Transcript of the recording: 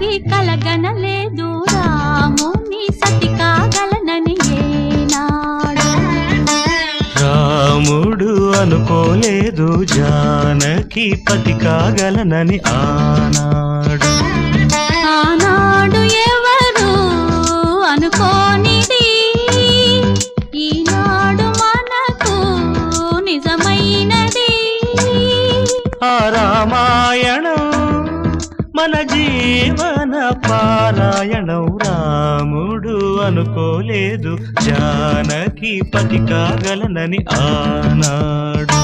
జానకి కలగనలేదు రాముని సతి కాగలనని ఏనాడు. రాముడు అనుకోలేదు జానకి పతి కాగలనని ఆనాడు. ఆనాడు ఎవరు అనుకోనిది ఈనాడు మనకు నిజమైనది. ఆ రామాయణం మన జీవన పారాయణం. రాముడు అనుకోలేదు జానకి పతి కాగలనని ఆనాడు.